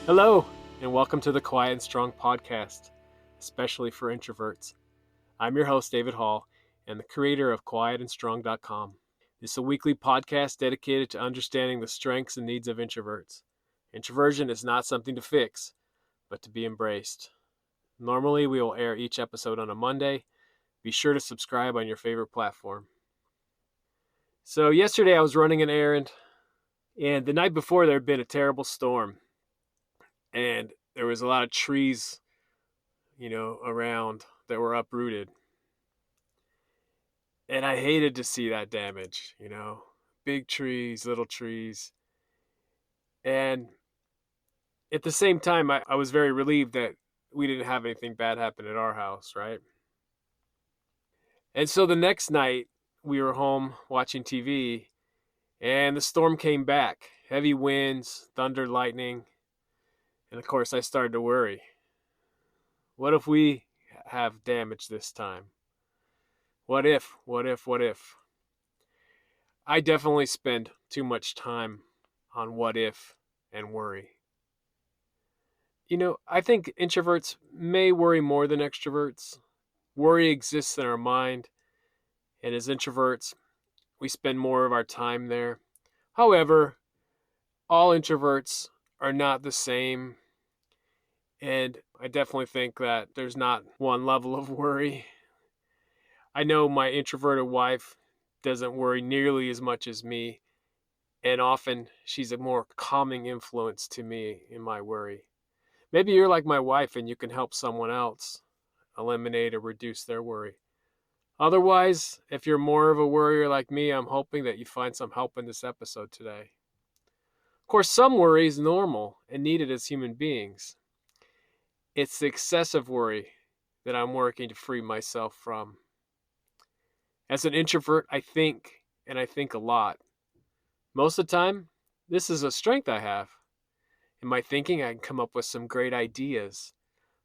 Hello, and welcome to the Quiet and Strong podcast, especially for introverts. I'm your host, David Hall, and the creator of quietandstrong.com. This is a weekly podcast dedicated to understanding the strengths and needs of introverts. Introversion is not something to fix, but to be embraced. Normally, we will air each episode on a Monday. Be sure to subscribe on your favorite platform. So yesterday I was running an errand, and the night before there had been a terrible storm. And there was a lot of trees, around that were uprooted. And I hated to see that damage, big trees, little trees. And at the same time, I was very relieved that we didn't have anything bad happen at our house, right? And so the next night, we were home watching TV, and the storm came back. Heavy winds, thunder, lightning. And of course, I started to worry. What if we have damage this time? What if? I definitely spend too much time on what if and worry. I think introverts may worry more than extroverts. Worry exists in our mind, and as introverts, we spend more of our time there. However, all introverts are not the same. And I definitely think that there's not one level of worry. I know my introverted wife doesn't worry nearly as much as me, and often she's a more calming influence to me in my worry. Maybe you're like my wife and you can help someone else eliminate or reduce their worry. Otherwise, if you're more of a worrier like me, I'm hoping that you find some help in this episode today. Of course, some worry is normal and needed as human beings. It's the excessive worry that I'm working to free myself from. As an introvert, I think, and I think a lot. Most of the time, this is a strength I have. In my thinking, I can come up with some great ideas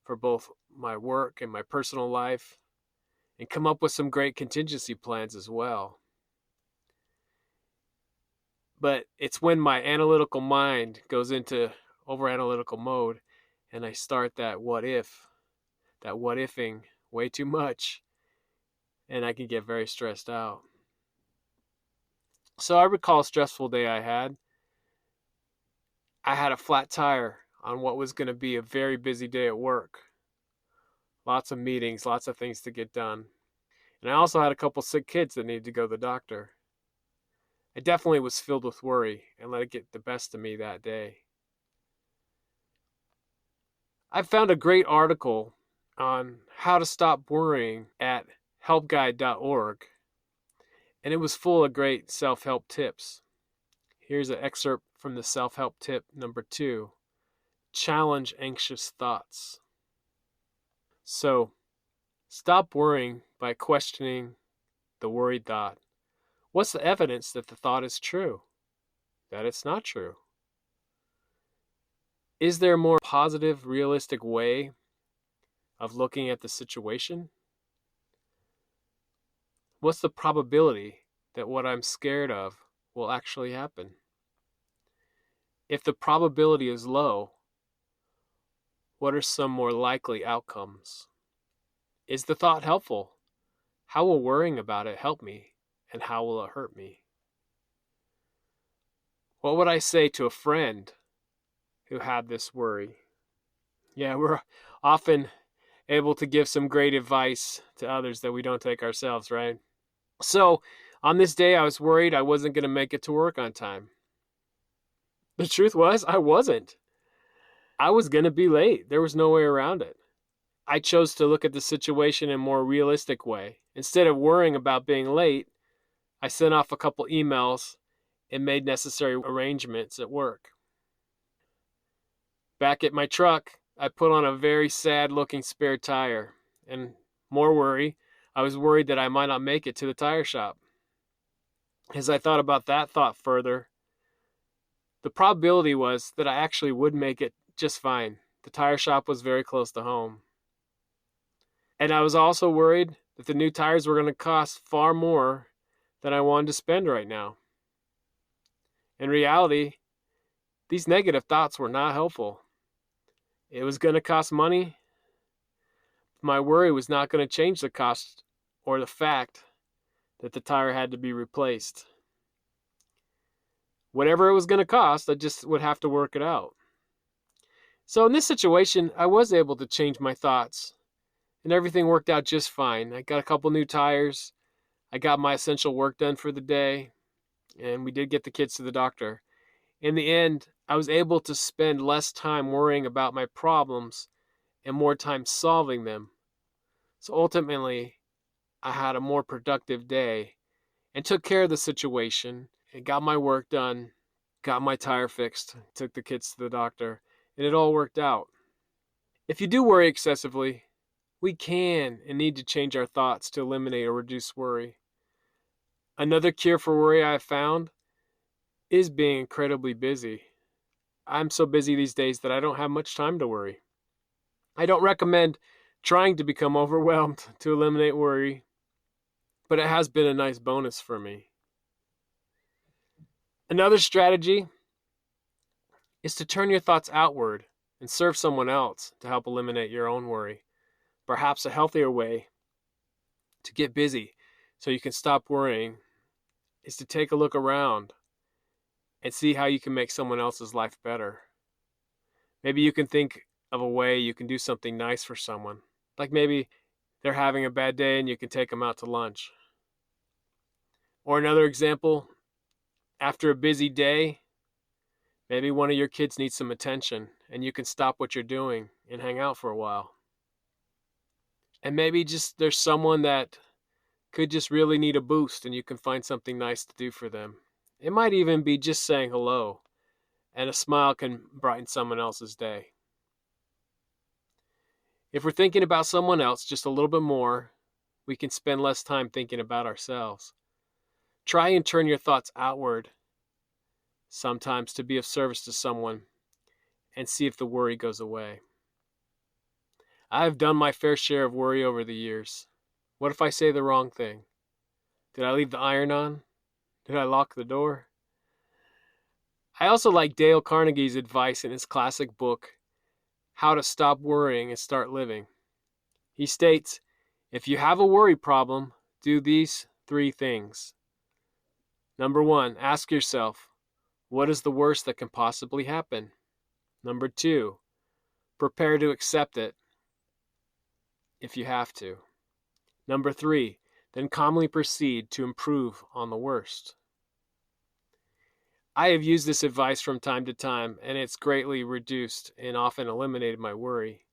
for both my work and my personal life, and come up with some great contingency plans as well. But it's when my analytical mind goes into over-analytical mode, and I start that what-ifing way too much, and I can get very stressed out. So I recall a stressful day I had. I had a flat tire on what was going to be a very busy day at work. Lots of meetings, lots of things to get done. And I also had a couple sick kids that needed to go to the doctor. I definitely was filled with worry and let it get the best of me that day. I found a great article on how to stop worrying at helpguide.org, and it was full of great self-help tips. Here's an excerpt from the self-help tip number 2, challenge anxious thoughts. So, stop worrying by questioning the worried thought. What's the evidence that the thought is true? That it's not true? Is there a more positive, realistic way of looking at the situation? What's the probability that what I'm scared of will actually happen? If the probability is low, what are some more likely outcomes? Is the thought helpful? How will worrying about it help me, and how will it hurt me? What would I say to a friend who had this worry? Yeah, we're often able to give some great advice to others that we don't take ourselves, right? So, on this day, I was worried I wasn't going to make it to work on time. The truth was, I wasn't. I was going to be late. There was no way around it. I chose to look at the situation in a more realistic way. Instead of worrying about being late, I sent off a couple emails and made necessary arrangements at work. Back at my truck, I put on a very sad-looking spare tire, and more worry, I was worried that I might not make it to the tire shop. As I thought about that thought further, the probability was that I actually would make it just fine. The tire shop was very close to home. And I was also worried that the new tires were going to cost far more than I wanted to spend right now. In reality, these negative thoughts were not helpful. It was going to cost money. My worry was not going to change the cost or the fact that the tire had to be replaced. Whatever it was going to cost, I just would have to work it out. So in this situation, I was able to change my thoughts, and everything worked out just fine. I got a couple new tires. I got my essential work done for the day, and we did get the kids to the doctor. In the end, I was able to spend less time worrying about my problems and more time solving them. So ultimately, I had a more productive day and took care of the situation and got my work done, got my tire fixed, took the kids to the doctor, and it all worked out. If you do worry excessively, we can and need to change our thoughts to eliminate or reduce worry. Another cure for worry I have found is being incredibly busy. I'm so busy these days that I don't have much time to worry. I don't recommend trying to become overwhelmed to eliminate worry, but it has been a nice bonus for me. Another strategy is to turn your thoughts outward and serve someone else to help eliminate your own worry. Perhaps a healthier way to get busy so you can stop worrying is to take a look around and see how you can make someone else's life better. Maybe you can think of a way you can do something nice for someone. Like maybe they're having a bad day and you can take them out to lunch. Or another example, after a busy day, maybe one of your kids needs some attention and you can stop what you're doing and hang out for a while. And maybe just there's someone that could just really need a boost and you can find something nice to do for them. It might even be just saying hello, and a smile can brighten someone else's day. If we're thinking about someone else just a little bit more, we can spend less time thinking about ourselves. Try and turn your thoughts outward sometimes to be of service to someone and see if the worry goes away. I've done my fair share of worry over the years. What if I say the wrong thing? Did I leave the iron on? Did I lock the door? I also like Dale Carnegie's advice in his classic book, How to Stop Worrying and Start Living. He states, if you have a worry problem, do these 3 things. Number 1, ask yourself, what is the worst that can possibly happen? Number 2, prepare to accept it if you have to. Number 3, then calmly proceed to improve on the worst. I have used this advice from time to time, and it's greatly reduced and often eliminated my worry.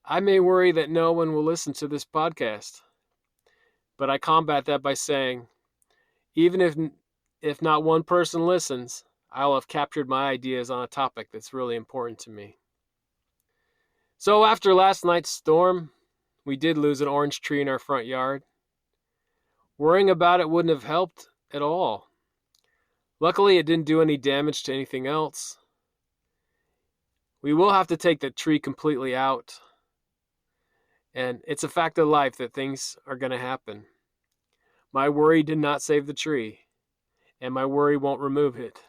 I may worry that no one will listen to this podcast, but I combat that by saying, even if not one person listens, I'll have captured my ideas on a topic that's really important to me. So after last night's storm, we did lose an orange tree in our front yard. Worrying about it wouldn't have helped at all. Luckily, it didn't do any damage to anything else. We will have to take the tree completely out. And it's a fact of life that things are going to happen. My worry did not save the tree, and my worry won't remove it.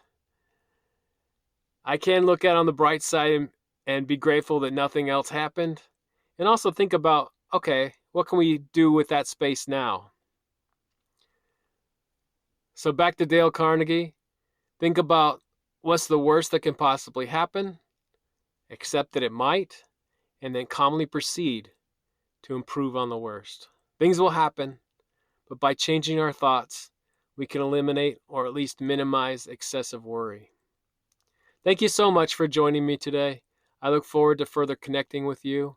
I can look at it on the bright side and be grateful that nothing else happened, and also think about, okay, what can we do with that space now? So back to Dale Carnegie. Think about what's the worst that can possibly happen, accept that it might, and then calmly proceed to improve on the worst. Things will happen, but by changing our thoughts, we can eliminate or at least minimize excessive worry. Thank you so much for joining me today. I look forward to further connecting with you.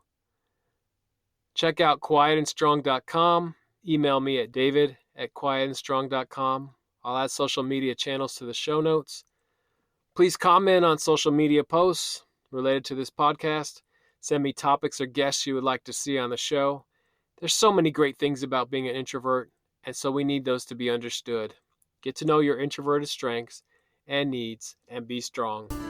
Check out quietandstrong.com. Email me at david@quietandstrong.com. I'll add social media channels to the show notes. Please comment on social media posts related to this podcast. Send me topics or guests you would like to see on the show. There's so many great things about being an introvert, and so we need those to be understood. Get to know your introverted strengths and needs and be strong.